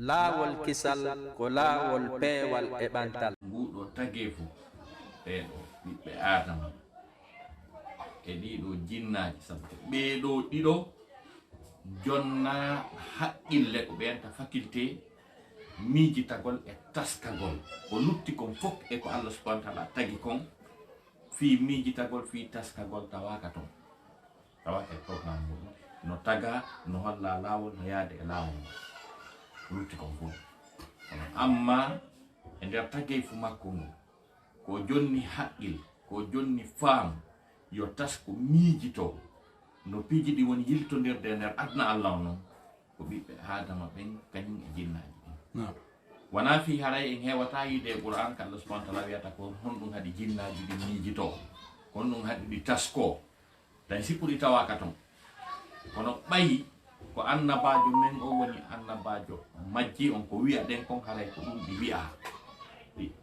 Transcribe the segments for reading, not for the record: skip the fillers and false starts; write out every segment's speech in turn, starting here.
laawol kisal ko laawol peewal e ɓantal. Nguɗo tageefu ɓeeɗo ɓiɓɓe adama e ɗiɗo jinnaji, sabu ɓeeɗo ɗiɗo jonna haqqille ko ɓeenta faculté miijitagol e taskagol ko lutti kon fof e ko Allah subhanahu wa ta'ala tagi kon fi miijitagol fi taskagol tawaka ton, tawaka e programme muɗum no taga no holla laawol no yaade e laawol lutti kon fof. Amma e nder tageefu makko ngu ko jonni haqqil, ko jonni faamu yo tasko miijito no piiji ɗi woni yiltodirde nder adna Allah noon ko ɓiɓɓe adama ɓen kañum e jinnaji ɗin. Wona fi haray en hewata yide Qur'an ka Allah subhanahu wa ta'ala wiyata ko honɗum haɗi jinnaji ɗi miijito, honɗum haɗi ɗi tasko tan sikkuɗi tawaka ton. Kono ɓayi ko annabajo men o woni annabajo majji on ko wi'a ɗen kon haray ko ɗum ɗi wi'a,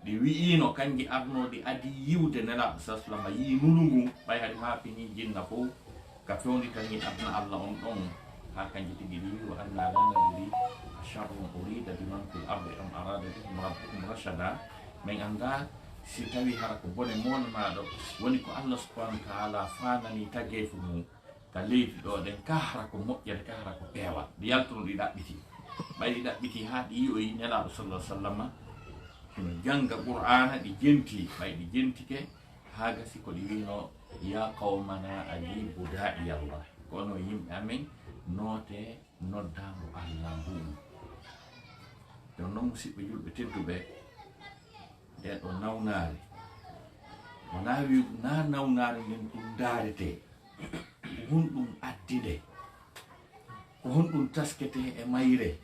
ɗi wi'ino kanji arnoɗi adi yiwde nelaɗo sallallahu alaihi wasallam yi nulungu ɓay haɗi mapini jinna fof ka fewnditani adna Allah on ɗon ha kanji tigi ɗi wi wa anna la nadri asharrun urida biman fil ardi am arada bihim rabbuhum rashada. Min anda si tawi hara ko bone monanaɗo woni ko Allah subhanahu wa ta'ala fanani tageefu mum ka leydi ɗo ɗen ka hara ko moƴƴere, ka hara ko peewa ɗi yaltono ɗi ɗaɓɓiti ɓay ɗi ɗaɓɓiti ha ɗi yi'oyi nelaɗo sallallahu alaihi wasallam no janga Qur'ana ɗi jenti ɓay ɗi jentike ha gasi ko ɗi wino ya qawmana ajibu da'i Allah, kono yimɓe amen noote noddago Allah mbuɗum. Jon noon musidɓe julɓe tedduɓe, nden ɗo nawnare wona wi na nawnare nden ɗum daarete, ko honɗum addide, ko honɗum taskete e mayre.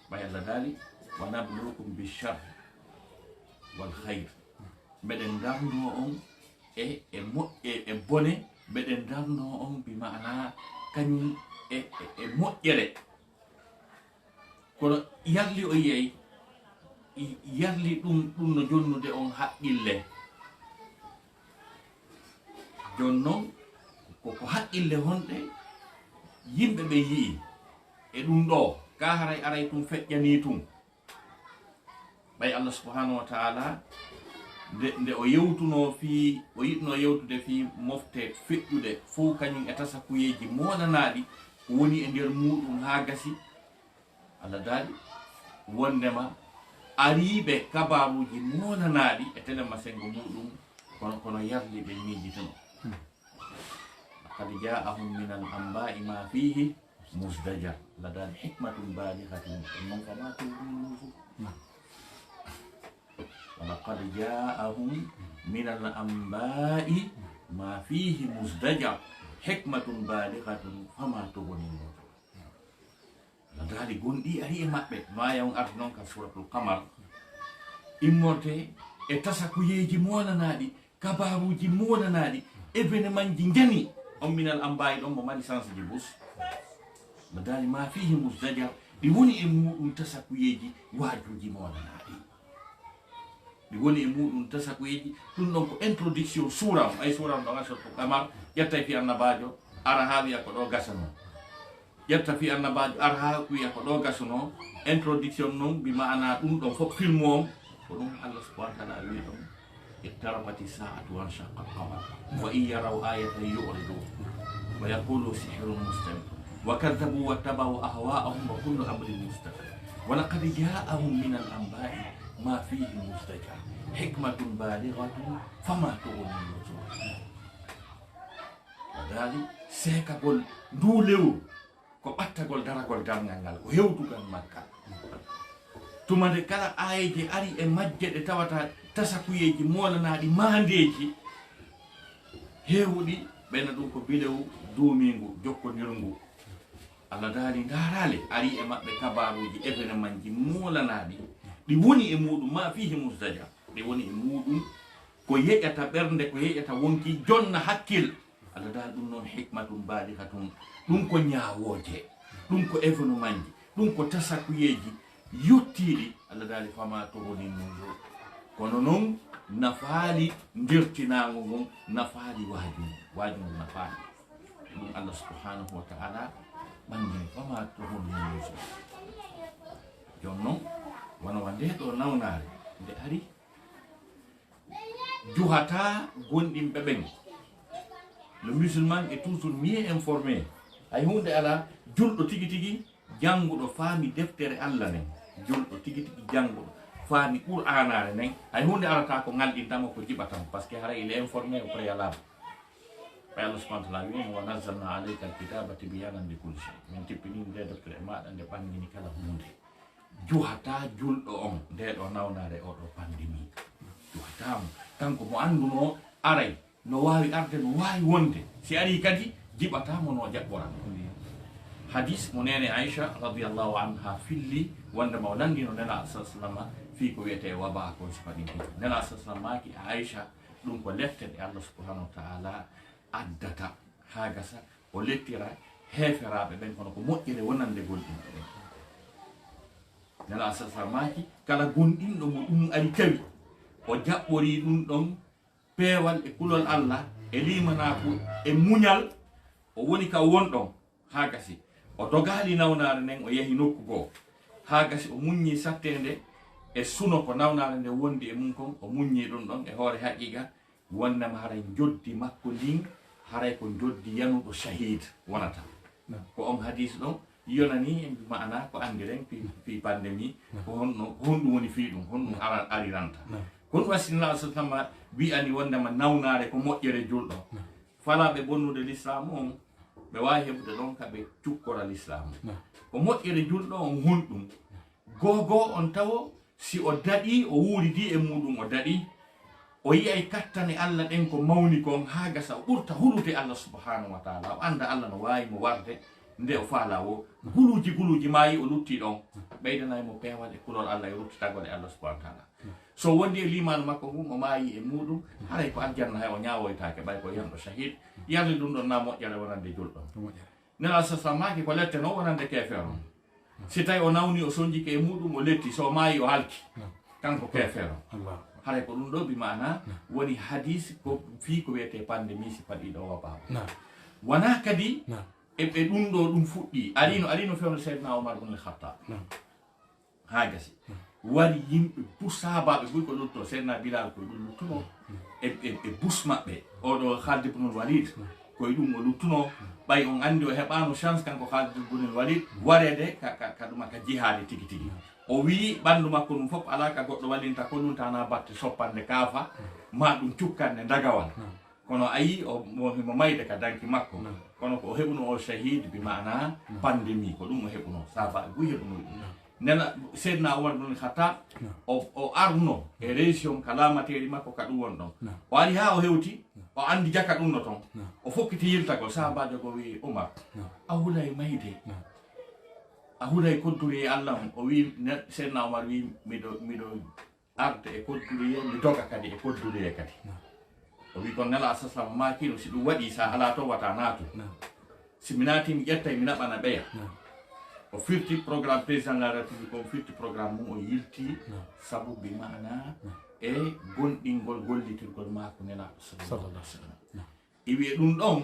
ɓay Allah daali wa nabluukum bichar wal hayr, mbeɗen darno on e bone, mbeɗen darno on bi maana kañum e moƴƴere. Kono yarli o yeey yarli ɗum no jonnude on haqqille. Jon noon koko haqqille honɗe yimɓe ɓe yii e ɗum ɗo ka haray aray tum feƴƴani tum. ɓay Allah subhanahu wa ta'ala nde o yewtuno fi o yiɗno yewtude fi mofte feƴƴude fof kañum e tasakuyeji monanaɗi ko woni e nder muɗum ha gasi. Allah daali wondema ariɓe kabaruji monanaɗi e telema sengo muɗum kono yarli ɓe miijitino. qad ja'ahum min al anba'i ma fihi musdajar, Allah daali hikmatun balighatun non fama tu'minu. walaqad ja'ahum min al anba'i ma fihi musdajar hikmatun balighatun fama tughni. Nadaali gonɗi ari e maɓɓe no aya on arti noon ka suratul qamar immorte e tasakuyeji monanaɗi, kabaruji monanaɗi, événement ji jani on minal ambayi ɗon mo mari sens ji bus. Nadaali ma fihi musdajar, ɗi woni e muɗum tasakuyeji wajuji monanaɗi, ɗi woni e muɗum tasakuyeji. ɗum ɗon ko introduction suram, ay suram ɗon suratul qamar ƴetta fi annabajo ara ha wiya ko ɗo gasano, ƴetta fi annabajo ar ha wiya ko ɗo gasuno. Introduction noon bi maana ɗum ɗon fof film on ko ɗum Allah subhanahu wa ta'ala wi ɗon iqtarabati sa'atu wa shaqqa al-qamar wa in yaraw ayatan yu'ridu wa yaqulu sihrun mustamir wa kadzabu wa tabawu ahwa'ahum wa kullu amrin mustaqim wa laqad ja'ahum min al-anba'i ma fihi mustajar hikmatun balighatun fama tughni an-nuzur. Dali sekagol ndu lewru ko ɓattagol daragol darngal ngal ko hewtugal makka. Tumande kala ayeje ari e majje ɗe tawata tasakuyeji molanaɗi mandeji hewuɗi ɓena ɗum ko bilew duumingu jokkodirngu. Allah daali darale ari e maɓɓe kabaruji événement ji molanaɗi ɗi woni e muɗum ma fihi musdaja, ɗi woni e muɗum ko yeƴata ɓernde, ko yeƴata wonki jonna hakkil. Allah daali ɗum noon hikmatum balighatun, ɗum ko ñawoje, ɗum ko événement ji, ɗum ko tasakuyeji yottiɗi. Allah daali fama tohoni nungo, kono noon nafaali ndirtinago ngon, nafaali wajum nafaali ɗum Allah subhanahu wa ta'ala ɓangi fama tohoni nungo. nde ɗo nawnare nde ari juhata gonɗinɓe ɓen. Le musulman est toujours mieux informé. Ay hunde ala julɗo tigi tigi janguɗo faami deftere Allah nen, julɗo tigi tigi janguɗo faami qur'anare nen, ay hunde arata ko ngalɗintamo ko jiɓatamo par ce que hara il est informé au préalable. Allah subhanahu wa ta'ala wa nazzalna alayka alkitaba tibyanan likulli shay. Min tippini nde deftere maɗa nde ɓangini kala hunde. Juhata julɗo on nde ɗo nawnare oɗo pandémie. Juhatamo kanko mo anduno aray no wawi arde no wawi wonde, si ari kadi jiɓatamo no jaɓɓora. Hadis mo nene Aisha radiyallahu anha filli wonde mo landino nela sallallahu fi ko wiyete waba ko sifani nela sallallahu maki Aisha ɗum ko lefte ɗe Allah subhanahu wa ta'ala addata ha gasa o lettira heferaɓe ɓen kono ko moƴƴere wonande gonɗinɗo ɓen. Nela sallallahu maki kala gonɗinɗo mo ɗum ari tawi o jaɓɓori ɗum ɗon peewal e kulol Allah e limanaku e muñal o woni ka wonɗon ha gasi o dogali nawnare nden o yehi nokku goo ha gasi o muññi sattede e suno ko nawnare nde wondi e mum kon o muññi ɗum ɗon e hoore haqiqa wonnama haray joddi makko ndin haray ko joddi yanuɗo shahid wonata ko on hadis ɗon yonani e maana ko andiren fi pandémie ko honɗum woni fi ɗum honɗum ariranta kono wasinla sallallahu wi'ani wondema nawnare ko moƴƴere julɗo falaɓe bonnude l'islam on ɓe wawi heɓude ɗon kaɓe cukkora l'islam ko moƴƴere julɗo on honɗum gogo on tawo si o daɗi o wuuridi e muɗum o daɗi o yiyay kattane Allah ɗen ko mawni kon ha gasa o ɓurta hulude Allah subhanahu wa ta'ala o anda Allah no wawi mo warde nde o faala o guluji maayi o lutti ɗon ɓeydanaymo peewal e kulol Allah e ruttitagol e Allah subhanahu wa ta'ala so wondi e limanu makko ngun o maayi e muɗum haray ko aljanna hay o ñawoytake ɓay ko yanɗo shahid yarde ɗum ɗon na moƴƴere wonande julɗo nela sasa maki ko lette no wonande kefere on si tawi o nawni o soñjike e muɗum o letti so maayi o halki kanko kefere on haray ko ɗum ɗo bi mana woni hadis ko fi ko wiyete pandémie si paɗiɗo o wabawo wona kadi e ɗum ɗo ɗum fuɗɗi arino fewno seydna Omar ibn al-Khattab ha gasi wari yimɓe busabaɓe ɓuuri ko lutto seydna Bilal koye ɗum luttuno e bus maɓɓe oɗo Khalid ibn Walid koye ɗum o luttuno ɓay on andi o heɓano chance kanko Khalid ibn Walid warede ka ɗuma ka jihade tigi tigi o wi ɓandu makko ɗum fof ala ka goɗɗo wallinta ko ɗum tana batte soppande kaafa ma ɗum cukkande dagawal kono ayi mo mayde ka danki makko kono ko o heɓuno o shahid bi mana pandémie ko ɗum o heɓuno saba gu heɓuno ɗum nena seydna Omar ibn al-Khattab o arno e région kalamateri makko ka ɗum won ɗon o ari ha o hewti o andi jaka ɗum no ton o fokkiti yiltagol sahabajo go wi Omar a hulay mayde a hulay kodduri e Allah o wi seydna Omar wi miɗo arde e kodduri mi doga kadi e kodduri e kadi o wi kon nela asaslam makino si ɗum waɗi sa ala to wata naatu si mi naati mi ƴettay mi naɓana ɓeya o firti programme président de la république o firti programme mum o yilti sabu bi mana e gonɗingol gollitirgol mako nelaɗo sallallahu alaihi wasallam iwi ɗum ɗon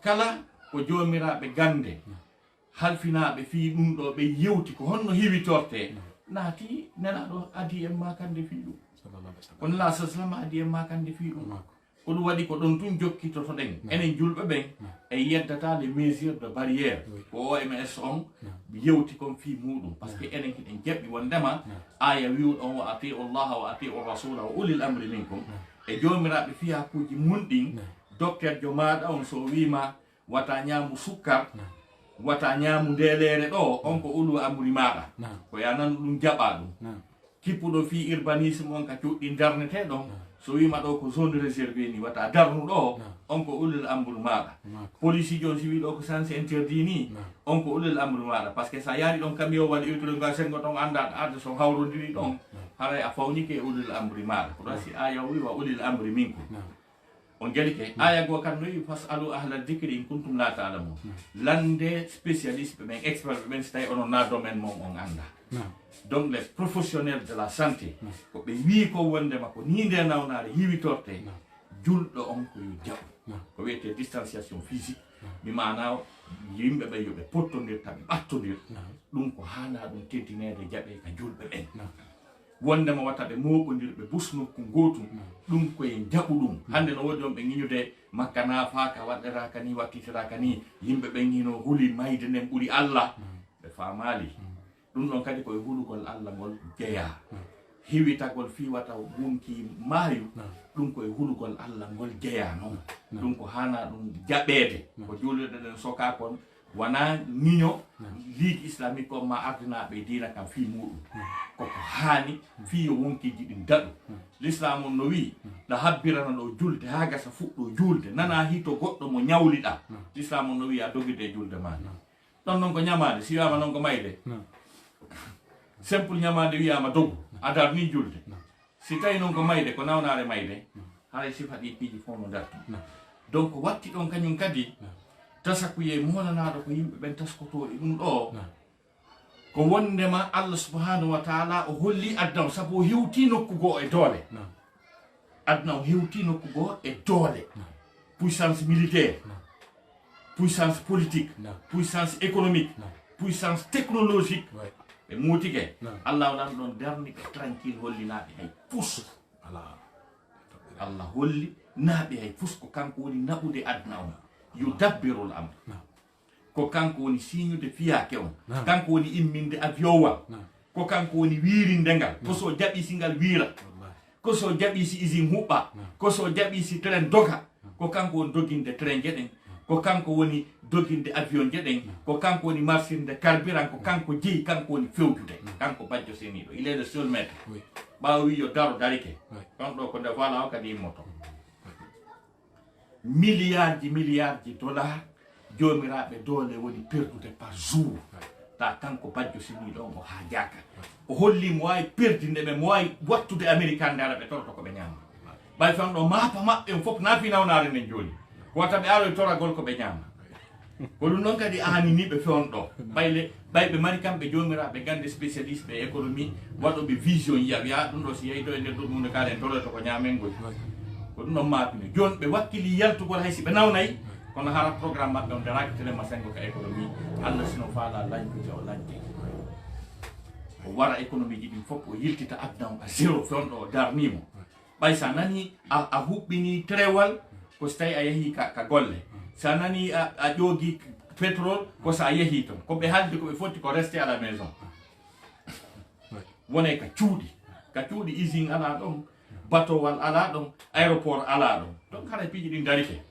kala ko jomiraɓe gande halfinaɓe fi ɗum ɗo ɓe yewti ko honno hiwitorte naati nelaɗo adi en makande fi ɗum ko nelaɗo sallam adi en makande fi ɗum ko ɗum waɗi ko ɗon tun jokkitoto ɗen enen julɓe ɓen e yeddata les mesures de barrière ko OMS on yewti kon fi muɗum par ce que enen kiɗen jaɓɓi wondema aya wiwɗon wa atiu llaha wa atiu rasula wa ulil amri minkum e jomiraɓe fiyakuji munɗin docteur jo maɗa on so wima wata ñamu sukkar wata ñamu ndelere ɗo on ko ulu amri maɗa ko yanan ɗum jaɓa ɗum kippuɗo fi urbanisme on ka cuɗɗi darnete ɗon so wima ɗo ko zone réservé ni wata darnu ɗo on ko ulul amru maɗa police jon si wi ɗo ko sens interdit ni on ko ulul amru maɗa par ce que sa yaari ɗon camion waɗi utilisation sengo ton anda arde so hawrodiri ɗon haray a fawnike e ulul amri maɗa ko ɗon si aya wi wa ulul amri minkum on jali ke aya go kan noyi fasalu ahla dhikri in kuntum la ta'lamun lande spécialiste ɓe ɓen expert ɓe ɓen so tawi onon na domaine mom on anda donc les professionnels de la santé ko ɓe wi ko wondema ko ni nde nawnare hiwitorte julɗo on ko yo jaɓu ko wiyete distanciation physique mi mana yimɓe ɓe yoɓe pottodir tan ɓe ɓattodir ɗum ko hana ɗum tentinede jaɓe ka julɓe ɓen wondema watta ɓe moɓodir ɓe busno ko gotum ɗum koye jaɓu ɗum hande no wodi on ɓe giñude makka nafaka waɗɗeraka ni wattitiraka ni yimɓe ɓe gino huli mayde nden ɓuuri Allah ɓe famali ɗum ɗon kadi koye hulugol Allah ngol jeeya hiwitagol fiwata wonki maayu ɗum koye hulugol Allah ngol jeeya noon ɗum ko hana ɗum jaɓede ko julirɗe ɗen soka kon wona niño ligue islamique o ma ardinaɓe dina kam fi muɗum koko hani fi yo wonkiji ɗin daɗu l'islam on no wi ɗa habbirana ɗo julde ha gasa fuɗɗo julde nana hito goɗɗo mo ñawliɗa l'islam on no wi a dogide julde ma ɗon noon ko ñamade si wiyama noon ko mayde simple ñamade wiyama dogu adar ni julde si tawi noon ko mayde ko nawnare mayde haray sifa ɗi piiji fof no dartu donc watti ɗon kañum kadi tasakuye molanaɗo ko yimɓe ɓen taskoto e ɗum ɗo ko wondema Allah subhanahu wa taala o holli adna o saabu o hewti nokkugo e doole adna o hewti nokkugo e doole puissance militaire puissance politique puissance économique puissance technologique ɓe mutike Allah waɗan ɗon darni ɓe tranquille hollinaɓe hay pus Allah holli naaɓe hay pus ko kanko woni naɓude adna on yudabbirul amr ko kanko woni signude fiyake on kanko woni imminde avion wa ko kanko woni wiirindengal ko so jaɓi si ngal wiira ko so jaɓi si usine huɓɓa ko so jaɓi si train doga ko kanko woni doginde train jeɗen ko kanko woni doginde avion jeɗen ko kanko woni marsinde carburant ko kanko jeeyi kanko woni fewjude kanko bajjo seniɗo il est le seul maître ɓawa wi yo daro darike ɗon ɗo ko nde voilà o kadi immoto milliards dollars jomiraɓe doole woni perdude par jour ta kanko bajjo seniɗo o ha jaka o holli mo wawi perdinde ɓe mo wawi wattude américain ndara ɓe torto koɓe ñama ɓay fan ɗo mapa maɓɓe fof naafi nawnare nden joni wata ɓe aroy toragol ko ɓe ñama ko ɗum noon kadi aniniɓe fewn ɗo ɓayɓe mari kamɓe jomiraɓe gande spécialiste ɓe économie waɗoɓe vision yiya wiya ɗum ɗo si yeyi ɗo e nder ɗo ɗum ne kalen toroto ko ñamengol ko ɗum ɗon mapine joni ɓe wakkili yaltugol haysi ɓe nawnayi kono hara programme maɓɓe on daraki téléma sengo ka économie Allah sino faala lañkude o lañde o wara économie ji ɗin fof o yiltita adna o a zéro fewn ɗo o darnimo ɓay sa nani a huɓɓini trewal ko so tawi a yeehi ka golle sa nani a ƴoogi pétrole ko sa yeehi ton ko ɓe haalde ko ɓe foti ko resté à la maison wone ka cuuɗi usine ala ɗon batowal ala ɗon aéroport ala ɗon donc haɗa piiji ɗin darike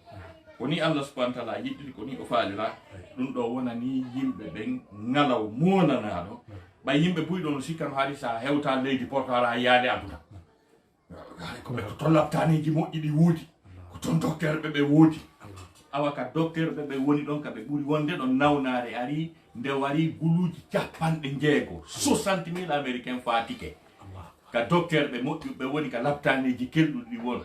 koni Allah subhanahu wa taala yiɗɗiɗi koni o faalira ɗum ɗo wonani yimɓe ɓen ngalaw monanaɗo ɓay yimɓe buyɗo no sikkano haali sa hewta leydi porto ala yaade aduna koɓe to tollaptaneji moƴƴi ɗi woodi ko toon docteur ɓe woodi awa ka docteur ɓe woni ɗon kaɓe ɓuuri wonde ɗon nawnare ari nde wari guluji 60 60.000 américain fatike ka docteur ɓe moƴƴuɓe woni ka laptaneji kelɗuɗi won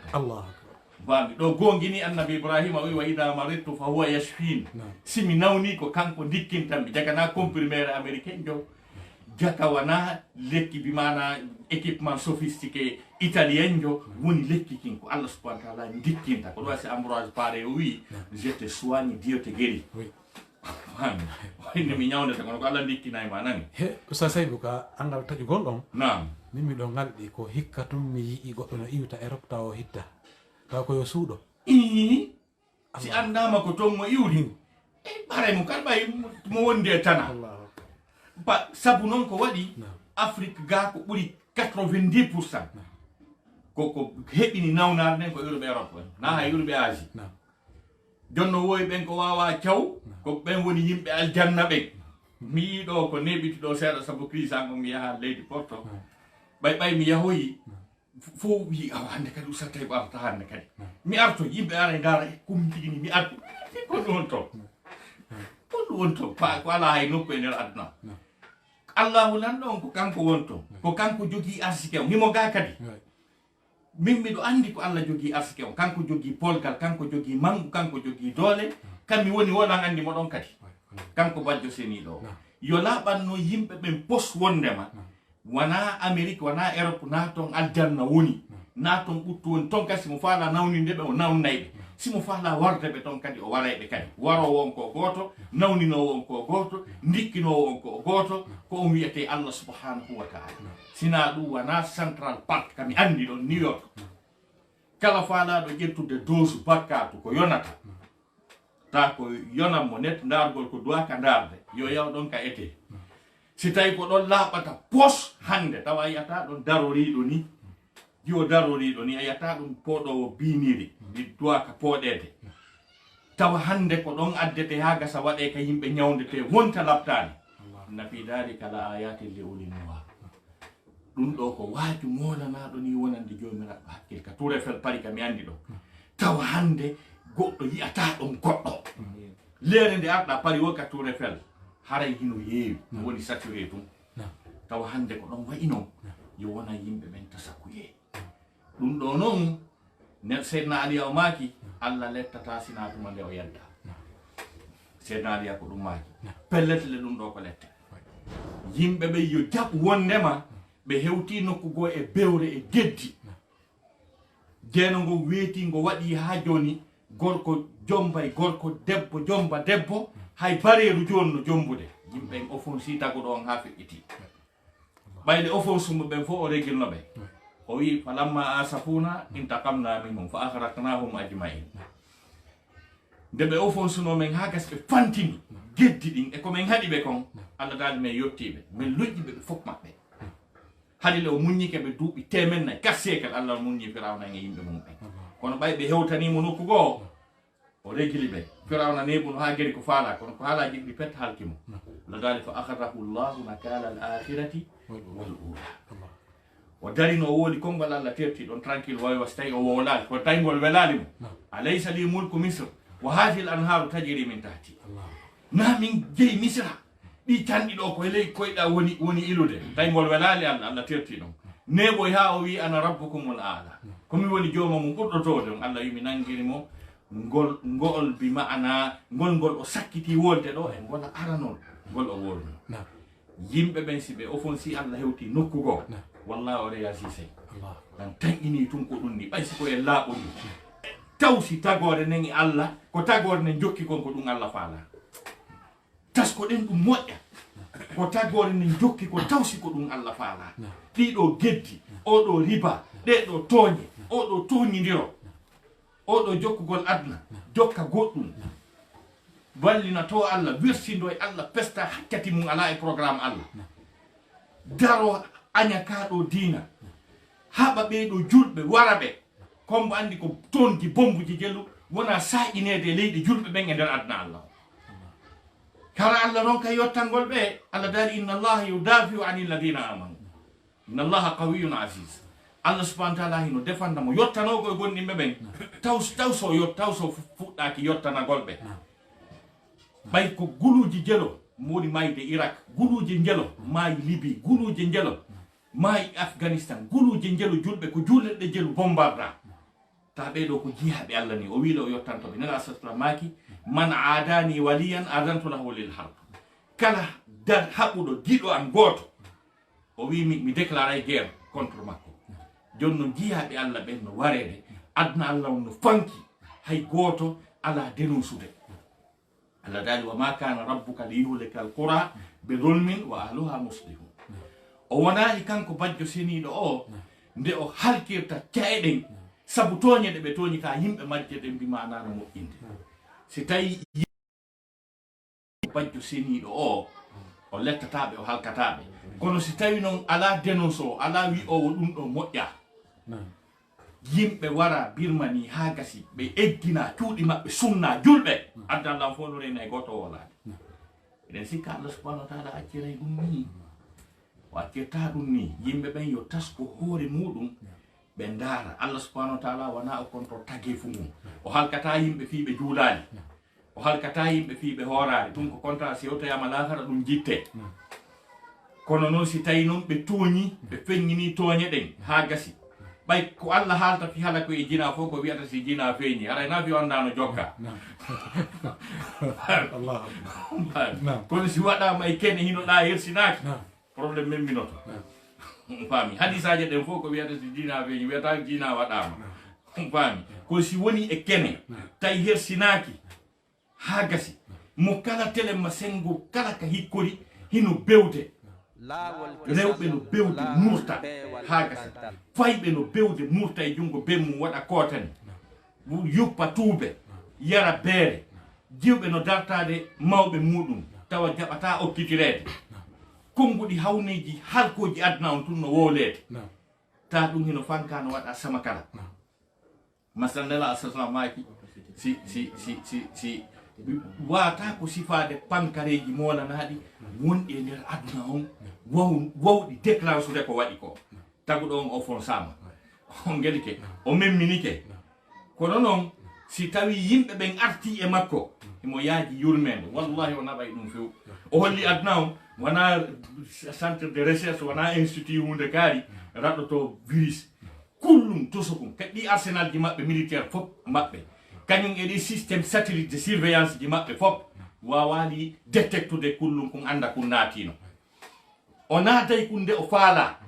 bami ɗo gongini annabi ibrahima o wi wa ida maridtu fa huwa yashfin simi nawni ko kanko dikkintanmi jagana comprimére américain jo jaka wana lekki bimana équipement sophistiqué italien jo woni lekki kin ko Allah subhanahu wa taala dikkinta ko ɗo wasi Ambroise Paré o wi je te soigne Dieu te guérit wayne mi ñawdata kono ko Allah dikkinayma nani ko sa saybu ka angal taƴu gonɗon nam min miɗo ngalɗi ko hikka tum mi yii goɗɗo no iwta Europe taw o hitta taw koyo suuɗo si andama ko toon mo iwri ɓaray mo kala ɓay mo wondi e tana sabu noon ko waɗi Afrique ga ko ɓuuri 90% ko heɓini nawnare nden ko Europe Europe na ha Europe Asie jonno woyi ɓen ko wawa caw ko ɓen woni yimɓe aljanna ɓen mi yiɗo ko neɓiti ɗo seeɗa sabu crise ango mi yaha leydi Porto ɓay mi yahoyi fo wi awa hande kadi usata tawi ko arta hande kadi mi arto yimɓe ara e dara komi jigini mi artu ko ɗum won to ko ala hay nokku e nder aduna Allahu lanɗon ko kanko wonto ko kanko jogui arsike o himo ga kadi min miɗo andi ko Allah jogui arsike o kanko jogui polgal kanko jogui mangu kanko jogui doole kammi woni wonan andi moɗon kadi kanko bajjo seniɗo yo laɓanno yimɓe ɓen pos wondema wona Amérique wona Europe na toon aljanna woni na toon ɓuttu woni toon kasi mo faala nawninde ɓe o nawnayɓe simo fala warde be ton kadi o waray be kadi waro won ko goto nawnino won ko goto ndikkino won ko goto ko on wiyete Allah subhanahu wa ta'ala sina du wana central park kami andi don New York kala fala do jettude dosu bakkatu ko yonata ta ko yonam mo net ndargol ko doa ka ndarde yo yaw don ka ete si tay ko don labata pos hande tawa yata don darori do ni yo darori do ni ayata dum podo biniri di doa ka podede tawa hande ko don addete haga sa wade ka yimbe nyawndete wonta labtani na fi dalika la ayatin li ulinwa dum do ko waaju mola na do ni wonande jomira hakkil ka toure fel pari ka mi andi do tawa hande goddo yi'ata dum goddo leere nde arda pari woka toure fel haray hino yeewi woni saturé tum tawa hande ko don wayino yo wona yimbe men tasakuye dum do non ne seydna ali o maki alla lettata sinatuma nde o yalta seydna ali ko dum maki pelletle dum do ko lette yimbe be yo jab wondema be hewti nokkugo e bewre e geddi jeno ngo weeti ngo wadi ha joni gorko jombay gorko debbo jomba debbo hay bareeru jonno jombude yimbe en ofon sitago don ha fekkiti bayde ofon sumu ben fo o regilno be o wi falamma asafuna intaqamna minhum fa akhrajnahum ajma'in debe ofon suno men ha gasbe fantini geddi din e ko men hadi be kon Allah dal me yottibe men lojji be fop mabbe hadi le o munyike be duubi temen na kassekal Allah munyi firawna ngi yimbe mum be kono baybe hewtani mo nokku go o regili be firawna nebun ha geri ko faala kono ko hala jibbi pet halkimo la dal fa akhadahu Allah nakala al-akhirati wal ula o darino wodi kongol Allah terti don tranquille way wastay o wolal ko taygol welali mo alaysa li mulku misr wa hadhihi al-anharu tajri min tahti na min jey misra di tandi do ko ley koyda woni ilude taygol welali Allah terti don nebo ha o wi ana rabbukumul a'la komi woni joma mum burdo to don Allah yimi nangiri mo ngol bi ma'ana ngol o sakkiti wolde do e ngol aranon ngol o wolno yimbe ben sibe ofon si Allah hewti nokkugo wallahi o reya sise Allah dan tangini tun ko dun ni baysi ko e laabo ni tawsi tagore nengi Allah ko tagore ne jokki kon ko dun Allah faala tas ko den dum modya ko tagore ne jokki ko tawsi ko dun Allah faala ti do geddi o do riba de do toñi o do toñindiro o do jokkugol adna jokka goddum wallina to Allah wirsindo e Allah pesta hakkati mum ala e programme Allah daro anya kaado dina haba be do julbe warabe kombo andi ko tongi bombuji jelu wona sainede leydi julbe ben e der adna Allah kala Allah non kay yottangol be Allah dari inna Allah yudafi'u 'anil ladina amanu inna Allah qawiyyun aziz Allah subhanahu wa ta'ala hino defanda mo yottano ko gonni ben tawso fuddaki yottana golbe bay ko guluji jelo modi mayde Iraq guluji jelo may Libye guluji jelo may Afghanistan guluji jelo julbe ko julle de jelu bombarda ta be do ko jihabe Allah ni o wi do yottanto be nala sallallahu maki man adani waliyan adantu lahu lil harb kala dal habudo gido an goto o wi mi déclarer guerre contre makko jonno jihabe Allah be no warede adna Allah no fanki hay goto ala denusude Allah dali wa ma kana rabbuka liyuhlika alqura bi dhulmin wa ahliha muslihun o wona kanko bajjo senido o nde o halkirta caeden sabu toñe de be toñi ka yimbe majje de bi manana mo inde si tay bajjo senido o lettatabe o halkatabe kono si tawi non ala denonso ala wi o dum do modya yimbe wara birmani ha gasi be eggina tuudi mabbe sunna julbe addalla fo no rena goto wala eden sikka Allah subhanahu wa ta'ala accira dum ni wakketa dum ni yimbe ben yo tasko hoore mudum be ndara Allah subhanahu wa ta'ala wana o konto tagge fu mum o halkata yimbe fi be juulani o halkata yimbe fi be horare dum ko kontra si oto yama lahara dum jitte kono non si tawi non be toñi be feññini toñe den ha gasi bay ko Allah halta fi hala ko e jina fo ko wiata si jina feñi ara na fi wandano jokka Allah kono si wada may ken hino da yersinaki problème men minoto fami hadisaje den fo ko wiata si jina feñi wiata jina wadama fami ko si woni e kene tay hersinaki ha gasi mo kala tele masengo kala ka hikkori hino bewde rewɓe no bewde murta ha gasi fayɓe no bewde murta e jungo bemmum waɗa kotani yuppa tuube yara beere jiwɓe no dartade mawɓe muɗum tawa jaɓata okkitirede konguɗi hawneji halkoji adna on tun no wolede ta ɗum hino fanka no waɗa sama kala masalnela asalam maki si wata ko sifade pankareji molanaɗi wonɗi e nder aduna on wawɗi déclenchude ko waɗi ko taguɗo on o fon sama on gueɗike o memminike kono noon si tawi yimɓe ɓen arti e makko emo yaaji yurmede wallahi o naɓay ɗum few o holli aduna on wona centre de recherche wona institut hunde kaari raɗoto virus kullum tosokum kadi ɗi arsenal ji maɓɓe militaire fof maɓɓe kañum e ɗi systéme satellite de surveillance ji maɓɓe fof wawali détectude kullum kon anda kon naatino o naatay kunde o faala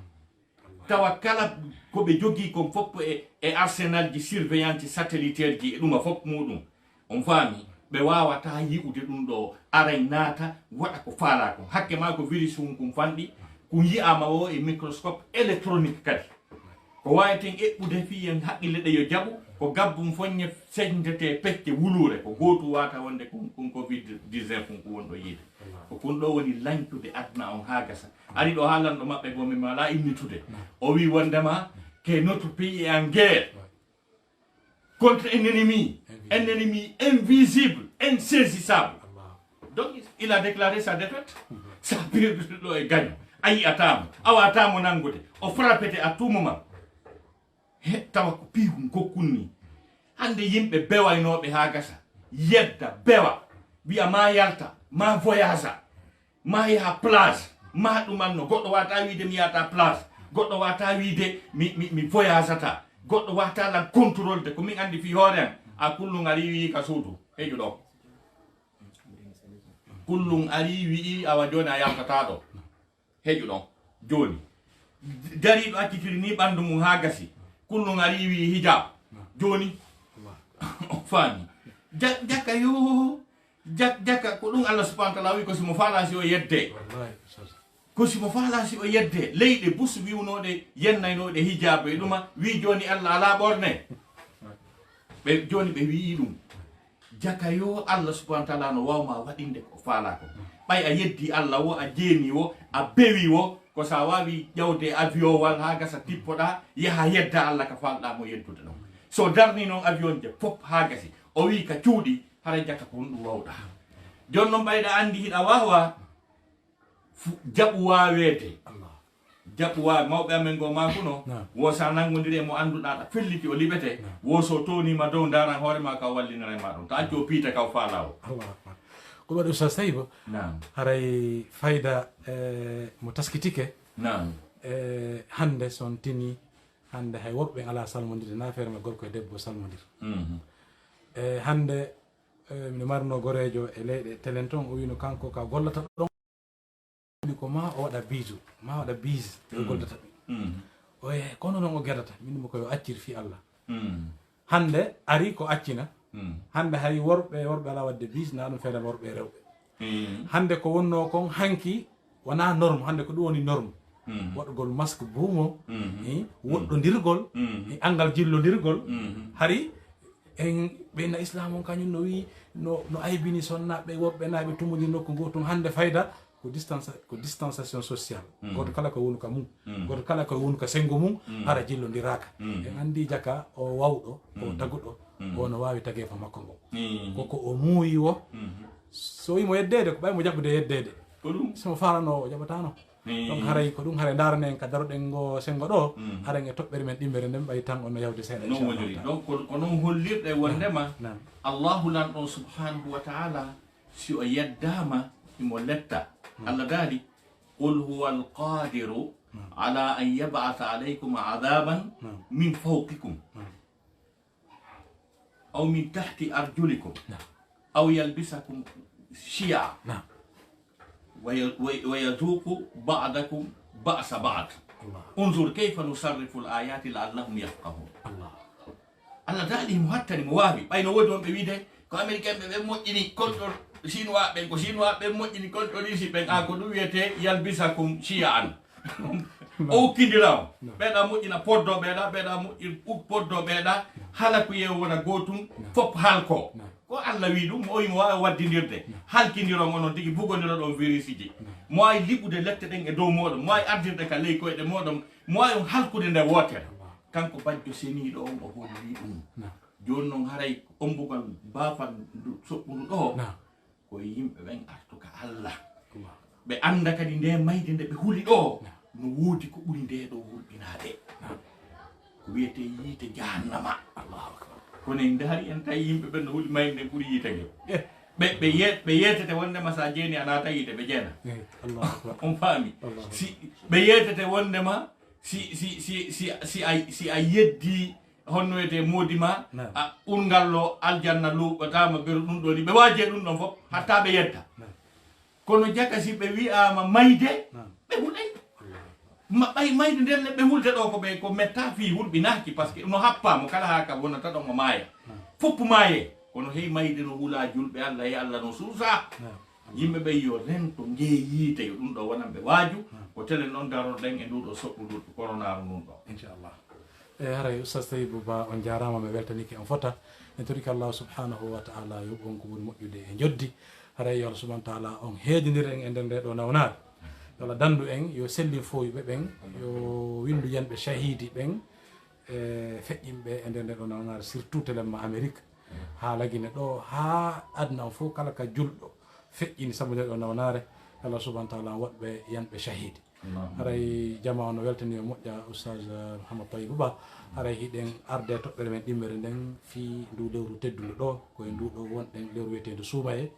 tawa kala koɓe jogui kon fof e arsenal ji surveillance satellitaire ji e ɗuma fof muɗum on faami ɓe wawata yi'ude ɗum ɗo aray naata waɗa ko faala kon hakke ma ko virus mum kon fanɗi ko yiyama o e microscope électronique kadi ko wawiten eɓɓude fiyen haqqille ɗe yo jaaɓu ko gabbum foññe señdete pecce wulure ko gotu wata wonde kon covid 19 kon ko wonɗo yiide ko kon ɗo woni lañtude aduna on ha gasa ari ɗo haalanɗo maɓɓe gomi mala innitude o wi wondema que notre pays est en guerre contre un ennemi invisible, insaisissable. Donc il a déclaré sa défaite. Ça veut dire qu'il gagne. Ayi atamo, awa atamo nangote. O frappete à tout moment. Tawa ko pihum ko kunni. Hande yimɓe bewaynoɓe ha gasa. Yedda bewa. Wiya ma yalta, ma voyage, ma yaha plage, ma ɗumanno. Goɗɗo wata wiide mi yata plage. Goɗɗo wata wiide mi voyageata. Goɗɗo wata lan contrôle de ko min andi fi hoore an a kullum ari wi ka suudu heƴu ɗo kullum ari wi awa joni a yaltata ɗo heƴu ɗon joni dariɗo accitiri ni ɓandu mum ha gasi kullum ari wi hijab joni o faami jakka yo jakka ko ɗum Allah subhanahu wa ta'ala wi ko simo falasi o yedde ko simo falasi o yedde leyɗe bus wiwnoɗe yennaynoɗe hijab e ɗuma wi joni Allah ala ɓorne ɓe joni ɓe wi ɗum jaka yo Allah subhanahu wa ta'ala no wawma waɗinde ko faala ko ɓay a yeddi Allah wo a jeeni wo a bewi wo ko sa wawi ƴawde avion wal ha gasa tippoɗa yaha yedda Allah ka falɗa mo yeddude ɗon so darni noon avion je fop ha gasi o wi ka cuuɗi hara jaka ko ɗum wawɗa jon noon ɓayɗa andi hiɗa wawa jaɓu wawede jaɓu wawi mawɓe amen go makuno wo sa nangodiri e mo anduɗa ɗa felliti o liɓete wo so tonima dow daran hoorema ka wallinere ma ɗum ta acci o piita kaw faala o ko waɗi ustad Sayiba haray fayda mo taskitike hande son tini hande hay woɓɓe ala salmodire na feere me gorko e debbo salmodir hande mino marno gorejo e leyɗe telen ton o wino kanko ka gollata ɗon ko ma o waɗa biiju ma waɗa biise o goldata ɓe oye kono noon o gueɗata minimo koyo accir fi Allah hande ari ko accina hande hay worɓe ala wadde biise na ɗum feere worɓe rewɓe hande ko wonno kon hanki wona norme hande ko ɗum woni norme waɗugol masque buumo woɗɗodirgol angal jillodirgol hari en ɓeyna islam on kañum no wi no aybini sonnaɓe woɓɓe naɓe tumudi nokku gotum hande fayda ko distanciation sociale goto kala ko woni ka mum goto kala ko woni ka sengo mum hara jillodiraka en andi jaka o wawɗo o taguɗo o no wawi tagge fa makko ngo koko o muuyi wo so wimo yeddede ko ɓaymo jaɓɓude yeddede somo falano o jaɓatano donc haray ko ɗum haray darane en ka daroɗen go sengo ɗo haren e toɓɓere men ɗimmere nden ɓay tan onno yawde seeɗa non woniri donc ko noon hollirɗe wondema allahu lanɗon subhanahu wa ta'ala si o yeddama imo letta Allah daali qul huwa alqadiru ala an yab'atha alaykum adaban min fawqikum aw min tahti arjulikum aw yalbisakum shi'a ويذوق بعضكم بأس بعض انظر كيف نصرف الآيات لعلهم يفقهون Allah daali mo hattani mo waawi ɓayno woodi wonɓe wiide ko américain ɓe moƴƴini konɗo chinois ɓen ko chinois ɓe moƴƴini konɗo risi ɓen ko ɗum wiyete yalbisakum chiya an o ukkidira o ɓeeɗa moƴƴina poddo ɓeeɗa moƴƴin poddo ɓeeɗa hala ko yeewo wona gootum fof halko ko Allah wi ɗum o mo wawi waddidirde halkidiron onon tigi bugodira ɗon virus ji mo wawi liɓude lette ɗen e dow moɗon mo wawi ardirde ka ley koyɗe moɗon mo wawi on halkude nde wotere kanko bajjo seniɗo on o holli ɗum joni noon haray ombugal bafal soɓɓudu ɗo ko yimɓe ɓen artuka Allah ɓe anda kadi nde mayde nde ɓe huuli ɗo no woodi ko ɓuri nde ɗo wurɓinade ko wiyete yiite jahannama kono en daari en tawi yimɓe ɓen no huuli mayde nde ɓuri yiite ngel ɓe yetete wondema sa jeeni a nata yiide ɓe jeena on faami si ɓe yetete wondema si a yeddi honno wiyete moodi ma a ɓurgallo aljanna luɓatama beru ɗum ɗo ni ɓe waje ɗum ɗon fof hatta ɓe yedda kono jaka si ɓe wi'ama mayde ɓe huulay mayde nden leɓɓe hulde ɗo ko metta fi hulɓinaki par ce que no happamo kala ha ka wonata ɗon o maaya foppu maaye kono hey mayde no huula julɓe Allah e Allah no suusa yimɓe ɓe yo rento ngeeyiite yo ɗum ɗo wonanɓe waaju ko tele noon daroɗen e nduɗo soɓɓudu coronaru ɗum ɗo inchallah haray oustas Taibou Ba on jarama mi weltaniki on fota en toriki Allah subhanahu wa ta'ala yoɓon ko ɓuri moƴƴude e joddi haray yo Allah subhanahu wa ta'ala on heedinir en e nder nde ɗo nawnare yo Allah dandu en yo sellin foyuɓe ɓen yo windu yanɓe shahidi ɓen e feƴƴimɓe e nder nde ɗo nawnare surtout telemma Amérique ha lagine ɗo ha adna o fof kala ka julɗo feƴƴini saabu nde ɗo nawnare Allah subhanahu wa ta'ala woɗɓe yanɓe shahidi haray jama no weltani o moƴƴa oustaz Mouhamadou Taibou Ba haray hiɗen arde toɓɓere men ɗimmere nden fi ndu lewru teddudu ɗo koye nduɗo wonɗen lewru wiyetedu suumaye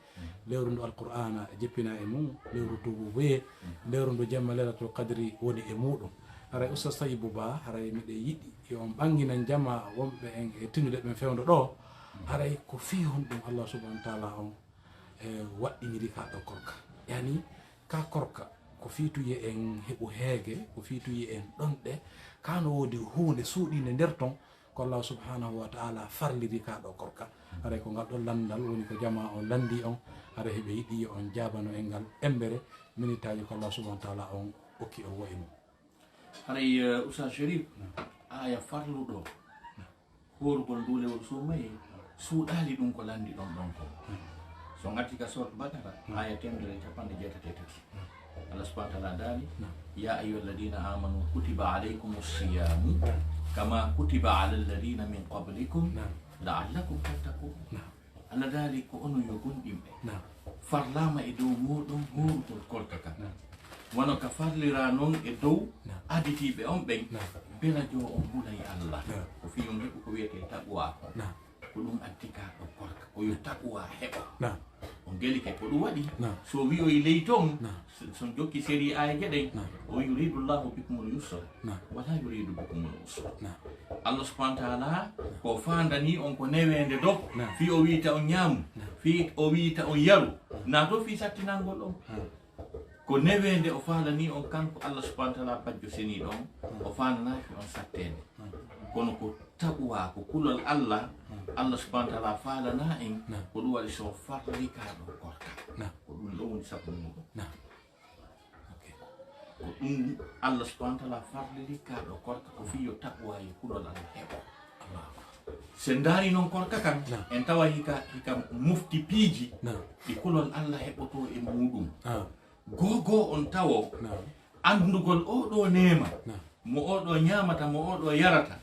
lewru ndu alqur'ana jippina e mum lewru ndu weye lewru ndu jamma lelatul qadri woni e muɗum haray oustaz Taibou Ba haray miɗe yiɗi yo on ɓanginan jama wonɓe en e tinnude ɓen fewdo ɗo haray ko fi hon ɗum Allah subhanahu wa ta'ala on waɗɗiniri ka ɗo korka yani ka korka ko fiituye en heɓu heege ko fiituye en ɗonɗe kano woodi hunde suuɗinde nder ton ko Allah subhanahu wa ta'ala farliri ka ɗo korka haray ko ngal ɗon landal woni ko jama on landi on haray heɓe yiɗi yo on jabano en ngal embere minitaji ko Allah subhanahu wa ta'ala on okki o woyi mum haray Oustaz Chérif aya farluɗo horugol ndulewol suumaye suuɗali ɗum ko landi ɗon ɗon ko so ngati ka sorte Bakara aya 163 Allah subhanahu wa ta'ala dali ya ayyuhalladhina amanu kutiba alaykumus siyamu kama kutiba alal ladina min qablikum la'allakum tattaqun Allah dali ko ono yo gondimɓe farlama e dow moɗon horugol korka ka wono ka farlira noon e dow aditiɓe on ɓen bela jo on hulay Allah ko fi on heɓu ko wiyete taqwa ko ɗum addi ka ɗo korka ko yo taqwa heɓo on geli ke ko ɗum waɗi so wi o ley toon son jokki série aya gueɗen o yuridu llahu bikumul yusra wala yuridu bikumul usra Allah subhanahu wa ta'ala ko fandani on ko newende do fi o wiita on ñaamu fi o wiita on yaru na to fi sattinangol on ko newende o falani on kanko Allah subhanahu wa ta'ala bajjo seni ɗon o fananaki on sattede kono ko taqwa ko kulol Allah Allah subhanahu wa ta'ala falana en ko ɗum waɗi so farli ka ɗo korka ko ɗum ɗo woni sabu muɗum ko ɗum Allah subhanahu wa ta'ala farliri ka ɗo korka ko fi yo taqwa yo kulol Allah heɓo sen daari noon korka kan en tawa hika mufti piiji ɗi kulol Allah heɓoto e muɗum gogo on tawo andugol oɗo nema mo oɗo ñamata mo oɗo yarata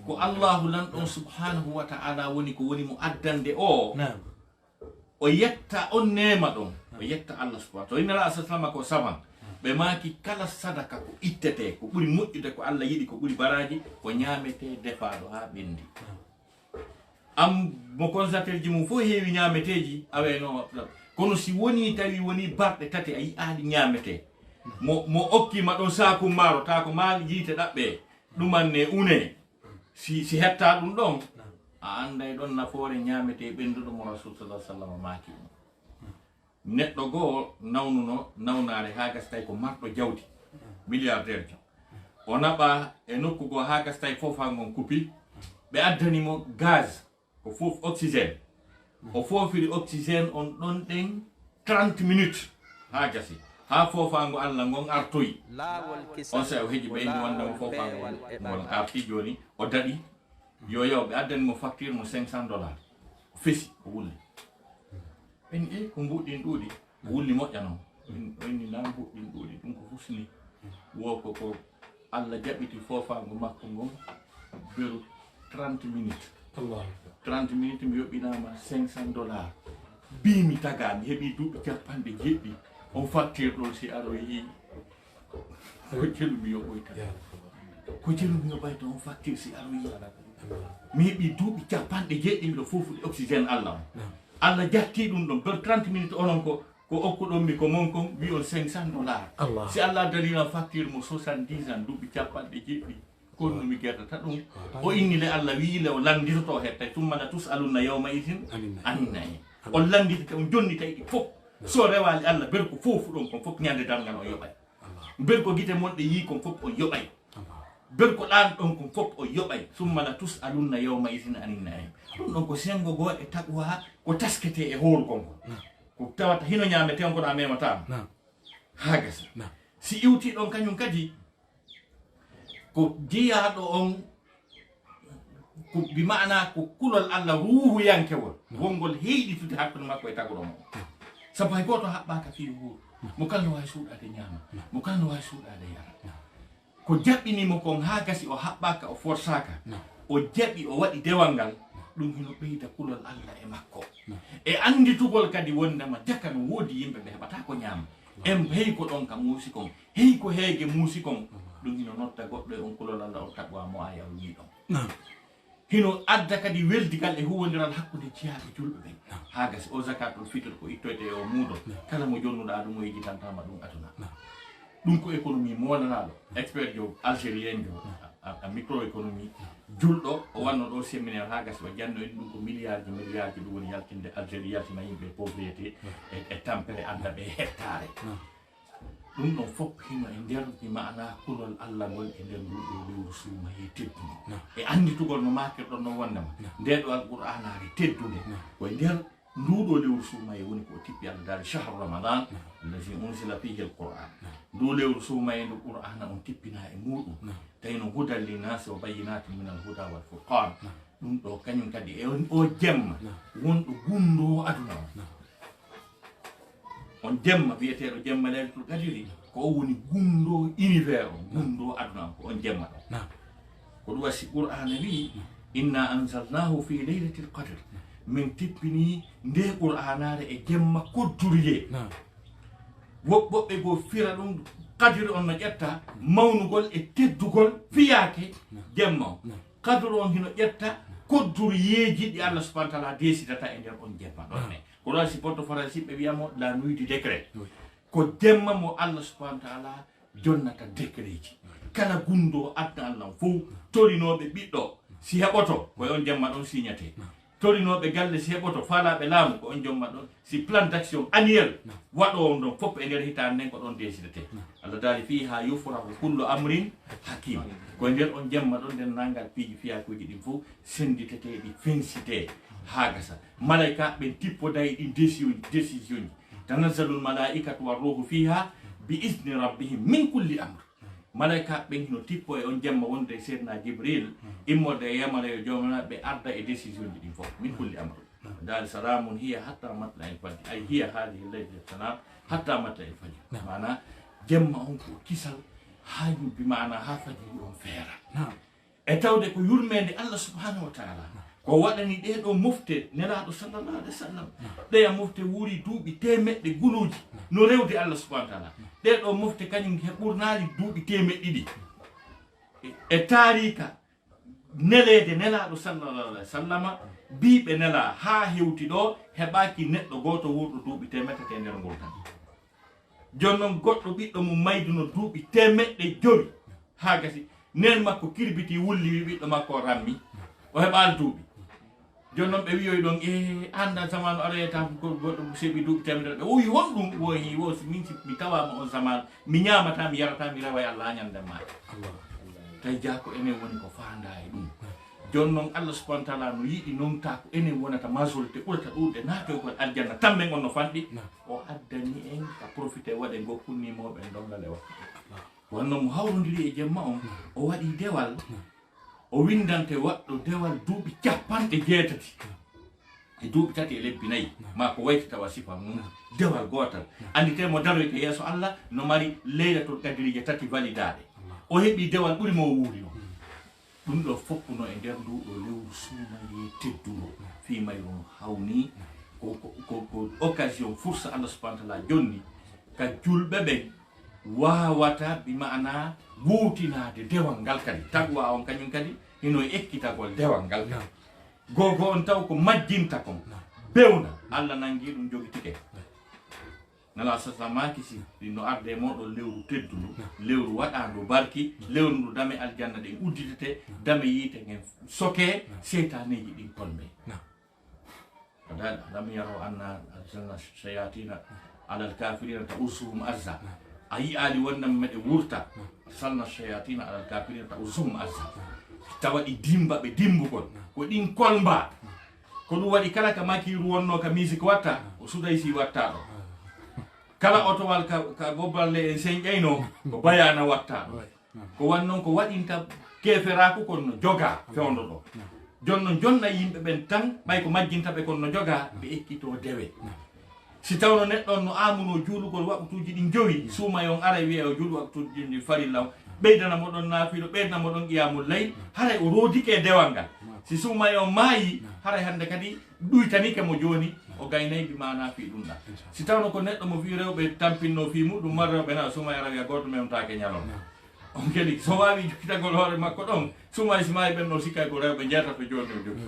ko Allahu lanɗon subhanahu wa ta'ala woni ko woni mo addande o yetta on nema ɗon o yetta Allah subhanahu to inna la sallallahu ko saban ɓe maki kala sadaka ko ittete ko ɓuri moƴƴude ko Allah yiɗi ko ɓuri baraji ko ñamete defaɗo ha ɓendi am mo constater ji mum fof heewi ñameteji aweno kono si woni tawi woni barɗe tati a yi'aɗi ñamete mo okkima ɗon saku maaro ta ko ma yiite ɗaɓɓe ɗumanne une si hetta ɗum ɗon a anday ɗon nafoore ñamete ɓenduɗo mo rasul sallallahu alaihi wasallam maaki neɗɗo goo nawnuno nawnare ha gastay ko marɗo jawdi milliardaire jo o naɓa e nokku goo ha gastay fof ha gon kupi ɓe addanimo gaz ko fof oxygéne o foofiri oxygéne on ɗon ɗen 30 minutes ha gasi ha fofango Allah ngon artoyi on sa o heji ɓeydi wondemo fofango ngon arti joni o daɗi yo yaw ɓe addanimo facture mo $500 o fesi o wulli ɓen ko mbuɗɗin ɗuuɗi o wulli moƴƴano ɓenni na mbuɗɗin ɗuuɗi ɗum ko fusni woko ko Allah jaɓiti fofango makko ngon beru 30 minutes 30 minutes mi yoɓinama $500 bimi taga mi heeɓi duuɓi capanɗe jeɗɗi on facture ɗon si aro yi ko jelumi yoɓoyta ko jelumi yoɓayta on facture si aro yi mi heeɓi duuɓi capanɗe jeɗɗi miɗo fofude oxygéne Allah on Allah jatti ɗum ɗon ber 30 minutes onon ko okkuɗon mi ko mon kon wi on $500 si Allah dalina facture mo 70 ans duuɓi capanɗe jeɗɗi kono mi guerdata ɗum o inni le Allah wiile o landitoto hetta tumma la tusaluna yawma idin anina o landitete on jonnita ɗi fof so rewali Allah ber ko fofu ɗon kon fof ñande dalngal o yoɓay ber ko gite monɗe yi kon fof o yoɓay ber ko ɗan ɗon kon fof o yoɓay summa la tusaluna yawma idin anina ɗum ɗon ko sengo go e taqwa ko taskete e hoore konko ko tawata hino ñamete on kono a mematama ha gasa si iwti ɗon kañum kadi ko jiyaɗo on ko bi maana ko kulol Allah ruuhu yankewol wongol heyɗitude hakkude makko e tagoɗo mo sabu hay goto haɓɓaka fi wuuro mo kala no wawi suuɗade ñaama mo kala no wawi suuɗade yara ko jaɓɓinimo kon ha gasi o haɓɓaka o forsaka o jaɓi o waɗi dewal ngal ɗum hino ɓeyda kulol Allah e makko e anditugol kadi wondema jaka no woodi yimɓe ɓe heɓata ko ñaama en hey ko ɗon ka muusi kon hey ko heege muusi kon ɗum hino notta goɗɗo e on kulol Allah o taqwa mo aya o wiiɗon hino adda kadi weldigal e huwodiral hakkude jeyaɓe julɓe ɓen ha gasi o zakatul fitre ko ittoyte e o muuɗo kala mo jonnuɗa ɗum o yejitantama ɗum aduna ɗum ko économie molanaɗo expert jo algérien jo a microéconomie julɗo o wanno ɗo séminaire ha gasi o janno en ɗum ko milliard ji ɗum woni yaltinde algérie yaltina yimɓe pauvreté e tampere adda ɓe hectare ɗum ɗon fof hino e nder mi maana kulol Allah ngol e nder nduɗo lewru suumaye teddude e anditugol no makirɗon no wondema nde ɗo alqur'anare teddude koye nder nduɗo lewru suumaye woni ko tippi Allah daari chahru ramadan allazi unsila fihi alqur'an ndu lewru suumaye ndu qur'ana on tippina e muɗum tawino hudal linnasi wa bayyinatin min alhuda wal furqan ɗum ɗo kañum kadi e o jemma wonɗo gundowo aduna on jemma wiyeteɗo jemma laylatul qadri ko o woni gundo univers o gundo aduna ko on jemma ɗo ko ɗum wasi qur'ana wi inna anzalnahu fi laylatil qadr min tippini nde qur'anare e jemma kodduriye woɓɓoɓɓe go fira ɗum qadri on no ƴetta mawnugol e teddugol fiyake jemma o qadre on hino ƴetta kodduriyeji ɗi Allah subhanahu wa ta'ala desidata e nder on jemma ɗon ko ɗon si porte français ɓe wiyamo la nuit du décret ko jemma mo Allah subhanahu wa ta'ala jonnata décret ji kala gundo adna Allah fof torinoɓe ɓiɗɗo si heɓoto koye on jemma ɗon signate torinoɓe galle si heɓoto faalaɓe laamu ko on jomma ɗon si plan d' action annuel waɗo on ɗon fof e nder hitande nden ko ɗon décidete Allah daali fiha yufrahu kullu amrin hakim koye nder on jemma ɗon nden nangal piiji fiyakuji ɗin fof senditete ɗi fensite ha gasa malaika ɓen tippoday ɗi décision ji tanazzalul malaikatu warruhu fiha bi isni rabbihim min kulli amr malaika ɓen hino tippo e on jemma wonde seydna jibril immode e yamara yo jomana ɓe arda e décision ji ɗin fof min kulli amr dal salamun hiya hatta matla el fajr ay hiya hadihi leydi salam hatta matla el fajr mana jemma on ko kisal ha bi mana ha fajiri on feera e tawde ko yurmede Allah subhanahu wa ta'ala ko waɗani ɗeɗo mofte nelaɗo sallallahu alaihi wa sallam ɗeya mofte wuuri duuɓi temeɗɗe guluji no rewde Allah subhanahu wa ta'ala ɗeɗo mofte kañum he ɓurnaali duuɓi temeɗɗiɗi e taarika neleede nelaɗo sallallahu alaihi wa sallama biɓe nela ha hewti ɗo heɓaki neɗɗo goto wurɗo duuɓi temettete nder ngol tan jonnon goɗɗo ɓiɗɗo mum mayduno duuɓi temeɗɗe joyi ha gasi nen makko kirbiti wulli wi ɓiɗɗo makko rammi o heɓal duuɓi jonnon ɓe wiyoy ɗon e anda zamanu aroyata goɗɗo seeɓi duuɓi temedere ɓe wowi honɗum woyi wo min mi tawama on zaman mi ñamata mi yarata mi rewa Allah ñanden maɗa tawi jako enen woni ko fanda e ɗum jonnon Allah subhanahu wa ta'ala no yiɗi non ta ko enen wonata majorité ɓurata ɗuɗe naatoy kon aljanna tammen on no fanɗi o addani en ka profité waɗe gokkunnimoɓe dongal e waktude wonno mo hawrodiri e jemma on o waɗi dewal o windante waɗɗo dewal duuɓi 70 e duuɓi 3 e lebbi 4 ma ko waytata wa sifa mum dewal gotal anditemo daroyte yeeso Allah no mari leylatul qadrije 3 validade o heɓi dewal ɓuri mo wuuri o ɗum ɗo foppuno e nder nduɗo lewru suumaye tedduɗo fimay on hawni ko occasion fursa Allah subhanahu wa ta'ala jonni ka julɓe ɓen wawata bi maana wuutinade dewal ngal kadi tagwa on kañum kadi hino ekkitagol dewal ngal kadi gogo on taw ko majjinta kon bewna Allah nangi ɗum jogitike nala sasamaki si no arde moɗo lewru tedduɗo lewru waɗandu barki lewru ndu dame aljanna ɗen udditete dame yiite gen soke seytaneji ɗin kolɓe lam yaro anna aljanna shayatina alal kafirina ta usuhum azza ayi ali wonnam meɗe wurta salna shayatina alal kafirina ta usuhum azza tawa ɗi dimba ɓe dimbugol ko ɗin kolmba ko ɗum waɗi kala ka makiru wonno ka musique watta o suday si watta ɗo kala otowal ka goballe en señƴayno ko bayana watta ɗo ko wannon ko waɗinta keferaku kon no joga fewndo ɗo jonno jonna yimɓe ɓen tan ɓay ko majjintaɓe kon no joga ɓe ekkito dewe si tawno neɗɗon no amuno juulugol waktuji ɗi jowi suuma yon ara wiye o juulu waktuji ɗi farilla ɓeydana moɗon naafiɗo ɓeydana moɗon qiyamul layl haray o rodike dewal ngal si suuma yon maayi haray hande kadi ɗuytanike mo joni o gaynay bi mana fi ɗum ɗa si tawno ko neɗɗo mo fi rewɓe tampinno fi muɗum mar rewɓe na suuma ara wiya goto memtake ñalon on kadi so wawi jokkitagol hoore makko ɗon suuma si maayi ɓenno sikkay ko rewɓe jeetato joni o jogui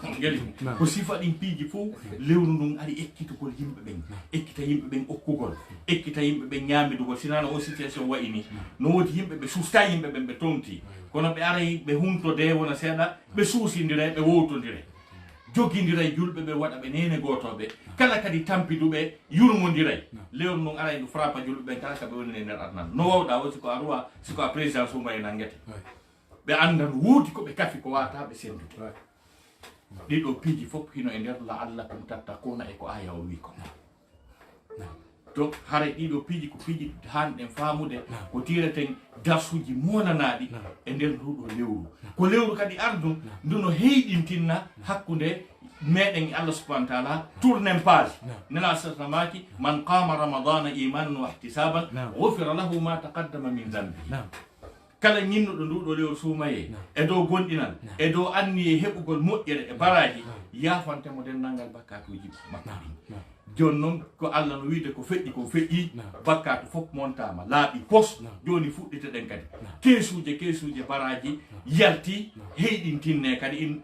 on kadi ko sifa ɗin piiji fof lewru ndun ari ekkitugol yimɓe ɓen ekkita yimɓe ɓen okkugol ekkita yimɓe ɓen ñamidugol sinano o situation wayini no wodi yimɓe ɓe susta yimɓe ɓen ɓe tonti kono ɓe aray ɓe huntode wona seeɗa ɓe suusindire ɓe wowtodire jogidiray julɓe ɓe waɗa ɓe nene gotoɓe kala kadi tampiduɓe yurmodiray lewru noon ara ndu frappa julɓe ɓen kala kaɓe woni e nder adnan no wawɗa o siko a ruwa siko a président suma e nangete ɓe anda no woodi koɓe kafi ko wata ɓe sendude ɗiɗo piiji fof hino e nder la allakum tattakuna e ko aya o wi ko donc haray ɗiɗo piiji ko piiji hanɗen famude ko tireten darsuji monanaɗi e nder nduɗo lewru ko lewru kadi ardu nduno heyɗintinna hakkude meɗen Allah subhanahu wa ta'ala tournen page nela sasamaki man qama ramadana imanan wa ihtisaban ghufira lahu ma taqaddama min dhanbi kala ñinnuɗo nduɗo lewru suumaye e dow gonɗinal e dow anni e heɓugol moƴƴere e baraji yafantemo dennangal bakkatuji makko ɗin joni noon ko Allah no wiide ko feƴƴi bakkatu fof montama laaɓi pos joni fuɗɗite ɗen kadi keesuje baraji yalti heyɗintinne kadi in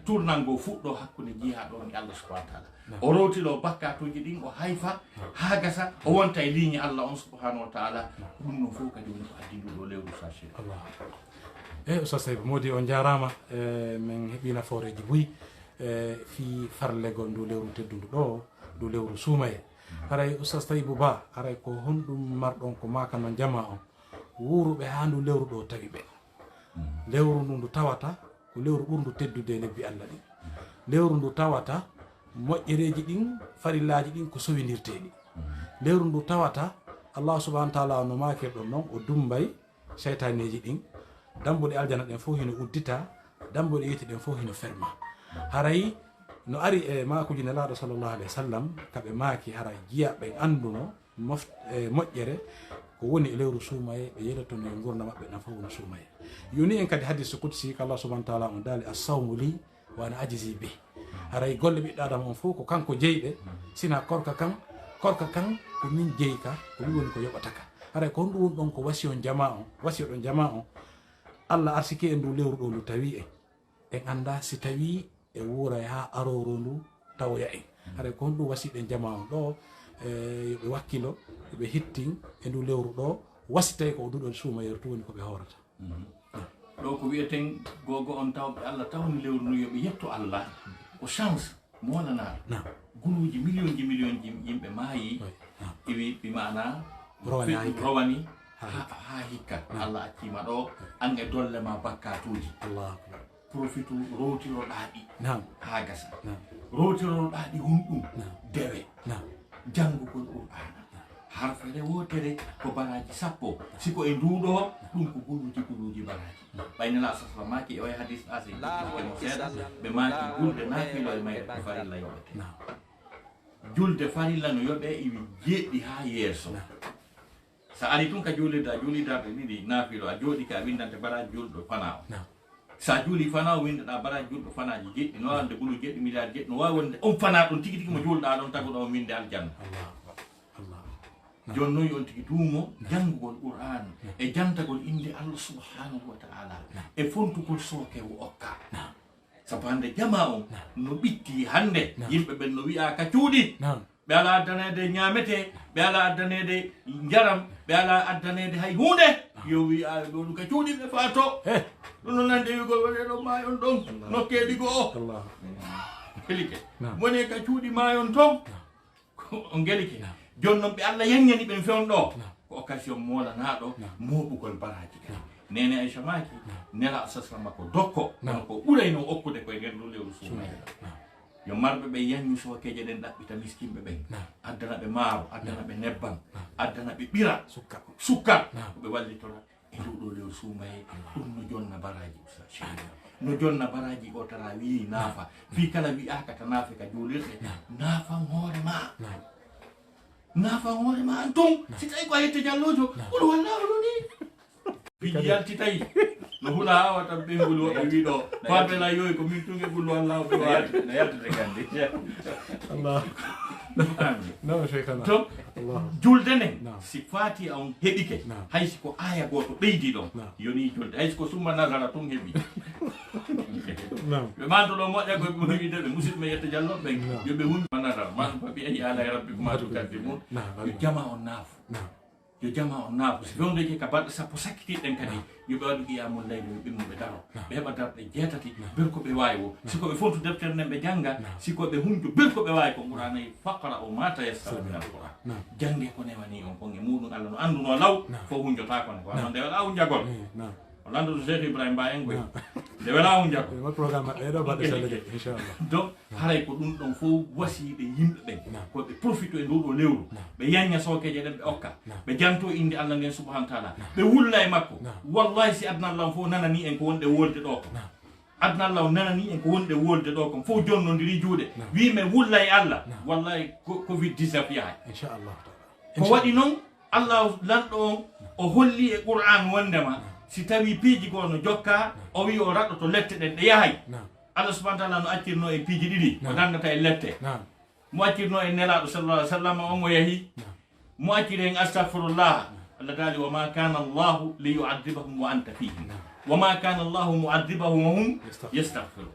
tournal ngo fuɗɗo hakkude jiihaɗo ni Allah subhanahu wa ta'ala o rowtilo bakkatuji ɗin o hayfa ha gasa o wonta e ligne Allah on subhanahu wa ta'ala ɗum noon fof kadi woni ko addi nduɗo lewru sachet Oustaz Saybou Mody on jarama min heeɓi nafooreji buyi fi farlegol ndu lewru teddundu ɗo du lewru suumaye haray Oustaz Saybou Ba haray ko honɗum marɗon ko maka no jama on wuuruɓe ha ndu lewru ɗo tawi ɓe lewru ndu ndu tawata ko lewru ɓurndu teddude lebbi Allah ɗin lewru ndu tawata moƴƴereji ɗin farillaji ɗin ko sowidirteɗi lewru ndu tawata Allah subhanahu wa ta'ala no make ɗon noon o dumbay seytaneji ɗin dambuɗe aljana ɗen fof hino uddita dambuɗe yeti ɗen fof hino ferma haray no ari e makuji nelaɗo sallllahu alayhi wa sallam kaɓe maaki hara jiya ɓe anduno moƴƴere ko woni e lewru suumaye ɓe yeɗotono e gurna maɓɓe ɗan fof wono suumaye yoni en kadi hadis kutsi ko Allah subhanahu wa ta'ala on daali assawmu li wa ana ajizi be haray golle ɓiɗɗo adama on fof ko kanko jeyɗe sina korka kan ko min jeyka ko mi woni ko yoɓataka haray ko honɗum woni ɗon ko wasiyon ɗon jama on Allah arsike e ndu lewru ɗo ndu tawi en anda si tawi e wuuray ha aroro ndu tawoya en haray ko honɗum wasiɗen jama on ɗo yoɓe wakkilo yoɓe hittin e ndu lewru ɗo wasitay ko duɗon suumayeru to woni koɓe horata ɗo ko wiyeten gogo on tawɓe Allah tawni lewru ndu yoɓe yetto Allah ko chance mo wonanaɗo guluji million ji yimɓe maayi iwi ɓi mana rowani ha hikka Allah accima ɗo an e dolle ma bakkatuji profitu rowtiroɗaɗi Naam. ha gasa Naam. rowtiroɗaɗi hunɗum Naam. dewe Naam. janngugol qur'ana harfere wotere ko baraji sappo siko e nduɗo ɗum ko guluji baraji ɓaynela sasla maki e way hadis ɗa se mo seeɗa ɓe maki julde nafilo e mayre ko farilla yoɓete Naam. julde farilla no yoɓe iwi jeeɗɗi ha yeeso sa ari tun ka juulidarɗe ɗiɗi nafilo a jooɗi ka windante baraji julɗo fana o Naam. sa juuli fana o windeɗa baraji julɗo fanaji jeɗɗi no wawde gulu jeɗɗi milliard jeɗɗi no wawi wonde on fana ɗon tigi tigi mo julɗa ɗon tagoɗo o winde aljanna joni noon on tigi duumo janngugol qur'an e jantagol inde allah subhanahu wa ta'ala e fontugol sookewo okka sabu hande jama on no ɓitti hande yimɓe ɓen no wi'a ka cuuɗi ɓe ala addanede ñamete ɓe ala addanede jaram ɓe ala addanede hay hunde yo wi'a ɗon ka cuuɗi ɓe faato ɗum no nande wigol waɗeɗo mayon ɗon nokkeɗi go o gelike woni ka cuuɗi mayon ton on gelike joni noon ɓe allah yanñani ɓen fewnɗo ko occasion molanaɗo moɓugol baraji ka nene aicha maki nela sasrama ko dokko kono ko ɓurayno okkude koye nder ndu lewru suumayɗo yo marɓe ɓe yanñu sokeje ɗen ɗaɓɓita miskimɓe ɓen addana ɓe maaro addana ɓe nebban addana ɓe ɓira sukka ko ɓe wallitora e nduɗo lewru suumaye ɗum no jonna baraji usa no jonna baraji o tara wi naafa fi kala wi'aka ta naafe ka juulirɗe naafan hoore ma naafan hoore ma an ton si tawi ko a yette jallojo ɓuɗo wallawɗo ni fiji yalti tawi no huula awata ɓengol woɓe wiɗo fabela yoyi ko min tunge ɓullo wallahu ɓe wawi no yaltude gandi Allah no cheikhana to julde nden si faati on heɓike haysi ko aya goto ɓeydi ɗon yoni julde haysi ko summa nasara tun heeɓi ɓe mantoɗo moƴƴa koye ɓe wiide ɓe musidɓe yetta jalloɓe ɓen yoɓe hunde nasara man faɓi ayi ala e rabbi ko matu kadde mum yo jama on naafu yo jama on naafu so fewdeje ka balɗe sappo sakkitiɗen kadi yoɓe waɗu qiyamul layli ɓe ɓimmuɓe daro ɓe heɓa darɗe jeetati bel ko ɓe wawi o siko ɓe fontu deftere nden ɓe jangga siko ɓe hunju bel ko ɓe wawi ko ɓuranayi faqra o ma tayassara min alquran jange ko newani on kon e muɗum allah no anduno law fo hunjotako ne ko non nde waɗa hunjagol o landuɗo cheikh ibrahima mba en goy nde wela hunjago programme maɓɓe ɗo baɗɗe salleje inchallah donc haray ko ɗum ɗon fof wasiɓe yimɓe ɓen koɓe profite e nduɗo lewru ɓe yanña sokeje ɗen ɓe okka ɓe janto inde allah nden subahana taala ɓe wulla e makko wallahi si adnallah o fof nanani en ko wonɗe wolde ɗo ko adnallah o nanani en ko wonɗe wolde ɗo kom fof jonnodiri juuɗe wimen wulla e allah wallahi covid 19 yahay inchallah ko waɗi noon allah lanɗo on o holli e qur'an wondema si tawi piiji goo no jokka o wi o raɗɗoto lette ɗen ɗe yahay allah subahana taala no accirno e piiji ɗiɗi o dandata e lette mo accirno e nelaɗo sallallah alih w sallam on o yeehi mo acciri en astahfirullah allah taali wa ma kana allahu li yu'adibahum wa anta fihim wa ma kana allahu mu'adibahum wa hum yastahfirun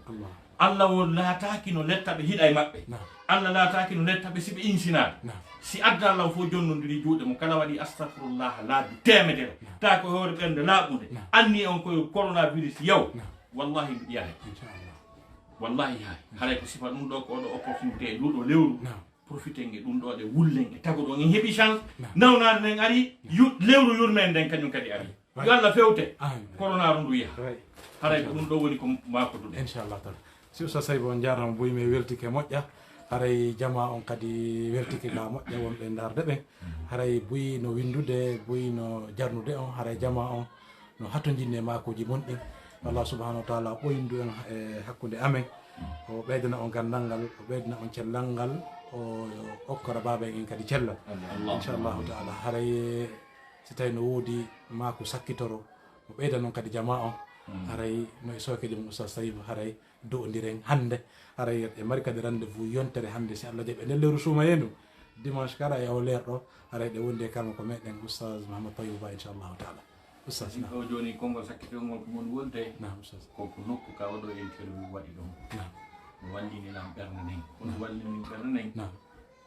allah o laataki no lettaɓe hiɗa e maɓɓe allah laataki no lettaɓe si ɓe insinade si adda allah fof jonnodiri juuɗe mo kala waɗi astahfirullah laabi temedere ta ko hoore ɓernde laaɓude anni on koye coronavirus yaw wallahi yahay wallahi yahay haray ko sifa ɗum ɗo ko oɗo opportunité e nduɗo lewru profite nge ɗum ɗo ɗe wullen e tago ɗon en heeɓi chance nawnade nden ari lewru yurmen nden kañum kadi ari yo allah fewte corona ro ndu yaha haray ko ɗum ɗo woni ko makoduɗe inchallah taala si usta saybo on jarama boyimi weltike moƴƴa haray jama on kadi weltike ga moƴƴa wonɓe darde ɓen haray boyi no windude boyi no jarnude on haray jama on no hattojinne makoji monɗin allah subahanahu wa taala ɓoyndu en e hakkude amen o ɓeydana on gandal ngal o ɓeydana on cellal ngal o okkora baben en kadi cellal inchallahu taala haray si tawi no woodi mako sakkitoro o ɓeyda noon kadi jama on haray no e sokeji mum oustaz Saybou haray do'odiren hande haray e mari kadi rendez-vous yontere hande si allah jaɓi e nder lewru suumayendu dimanche kala e o leerɗo haray ɗe wondi e kalma ko meɗen oustaz Mahamadou Tayyibou Ba inchallahu taala oustaz o joni konngol sakkitolngol ko mon wolde nam oustaz koko nokku ka oɗo interview waɗi ɗon mi wallinilam ɓerde nden kono wallini ɓerde nden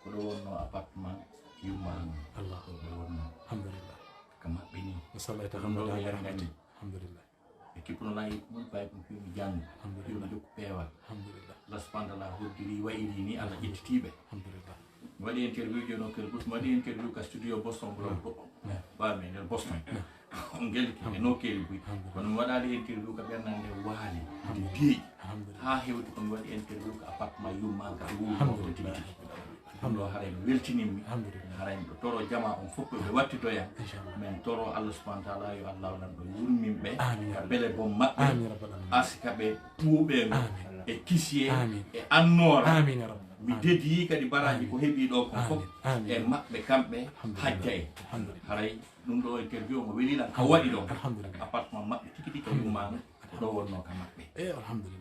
ko ɗo wonno appartement yummano allah ɗo wonno alhamdulillah ka maɓɓini wasallah tahamdulilah alhamdulillah e kipnonayi ɗum payi ko fimi janngo fimi jokku peewal alhamdulillah laspandala hoddiri wayiri ni allah ƴettitiɓe alhamdulillah mi waɗi interview joni o kel bus mi waɗi interview ka studio Boston blog ɗo ɓami nder Boston on gelki e nokkeli buy kono mi waɗali interview ka ɓernande waali de deeƴi ha hewti komi waɗi interview ka appartement yummaga wuuro tigi tigi ɗum ɗo haray mi weltinimmi haray miɗo toro jama on fof ɓe wattitoyam min toro Allah subhanahu wa taala yo Allah lan ɗo yurminɓe ka beele bom maɓɓe asika ɓe ɓuuɓeno e kisiye e annora mi dédiyi kadi baraji ko heeɓi ɗo ko fof e maɓɓe kamɓe hajja en haray ɗum ɗo interview mo welilan ka waɗi ɗo appartement maɓɓe tigi tigi yummano ɗo wonno ka maɓɓe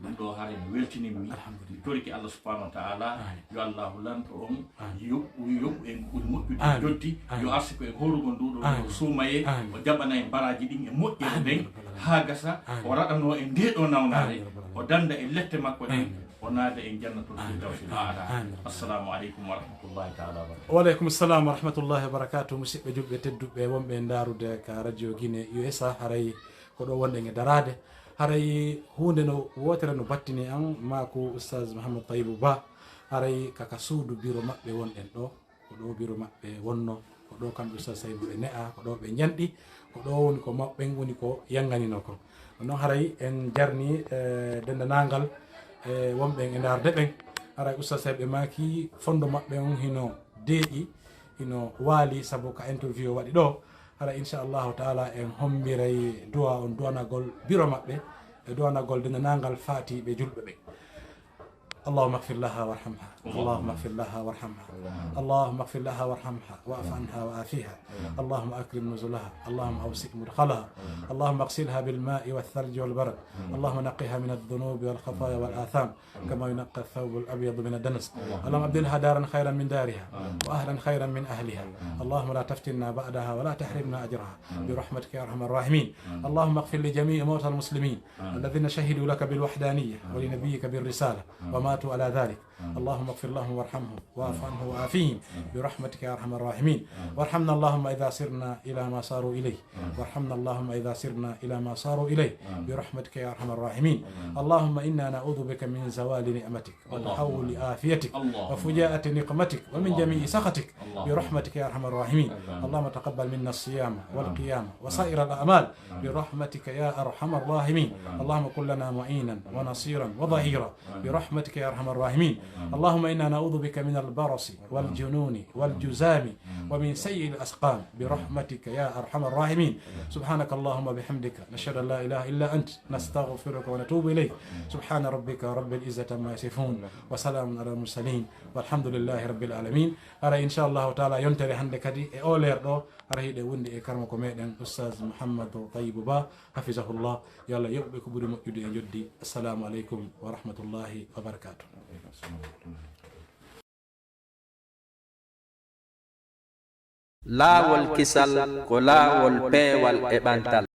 ɗum ɗo haray mi weltinimmi mi toriki Allah subhanahu wa taala yo allahu lanto on yoɓɓu en ɓuri moƴƴude joddi yo arsiko en horugo nduɗo o suumaye o jaɓana en baraji ɗin e moƴƴere nden ha gasa o raɗano en ndeɗo nawnare o danda e lette makko ɗen o naada en jannatul firdawsil aala. Assalamu aleykum wa rahmatullahi taala wa barakatuh. Waleykum salam wa rahmatullahi wa barakatuh. musidɓe julɓe tedduɓe wonɓe ndarude ka radio Guinée USA haray ko ɗo wonɗen e darade haray hunde no wotere no battini an mako oustaz Mouhamadou Taibou Ba haray kaka suudu bureau maɓɓe wonɗen ɗo ko ɗo bureau maɓɓe wonno ko ɗo kamɓe oustaz Taibou ɓe ne'a ko ɗo ɓe ñanɗi ko ɗo woni ko maɓɓen woni ko yanganino ko noon haray en jarni dendanagal wonɓen e darde ɓen haray oustaz Taibou ɓe maki fondo maɓɓe on hino deeƴi hino waali saabu ka interview waɗi ɗo hara inchallahu taala en hommiray duwa on duwanagol bureau maɓɓe e duwanagol dendanangal faatiɓe julɓe ɓe. اللهم اغفر لها وارحمها اللهم اغفر لها وارحمها اللهم اغفر لها وارحمها واعف عنها وعافيها اللهم اكرم نزلها اللهم اوسع مدخلها اللهم اغسلها بالماء والثلج والبرد اللهم نقها من الذنوب والخطايا والاثام كما ينقى الثوب الابيض من الدنس اللهم ابدلها دارا خيرا من دارها واهلا خيرا من اهلها اللهم لا تفتنا بعدها ولا تحرمنا اجرها برحمتك يا ارحم الراحمين اللهم اغفر لجميع موتى المسلمين الذين شهدوا لك بالوحدانيه ولنبيك بالرساله وماتوا على ذلك اللهم اغفر لهم وارحمهم واعف عنهم وعافيهم برحمتك يا ارحم الراحمين وارحمنا اللهم اذا سرنا الى ما صاروا اليه وارحمنا اللهم اذا سرنا الى ما صاروا اليه برحمتك يا ارحم الراحمين اللهم انا نعوذ بك من زوال نعمتك وتحول عافيتك وفجاءة نقمتك ومن جميع سخطك برحمتك يا ارحم الراحمين اللهم تقبل منا الصيام والقيام وسائر الاعمال برحمتك يا ارحم الراحمين اللهم كن لنا معينا ونصيرا وظهيرا برحمتك يا ارحم الراحمين اللهم انا نعوذ بك من البرص والجنون والجزام ومن سيء الاسقام برحمتك يا ارحم الراحمين سبحانك اللهم وبحمدك نشهد ان لا اله الا انت نستغفرك ونتوب اليك سبحان ربك رب العزه عما يصفون وسلام على المرسلين والحمد لله رب العالمين ara inchallahu taala yontere hande kadi e o leer ɗo ara hiɗe wondi e karma ko meɗen oustaz Mouhamadou Taibou Ba hafisahullah yo Allah yoɓɓe ko ɓuuri moƴƴude e joddi. Assalamu aleykum wa rahmatullahi wa barakatuh. laawol kisal ko laawol peewal e ɓantal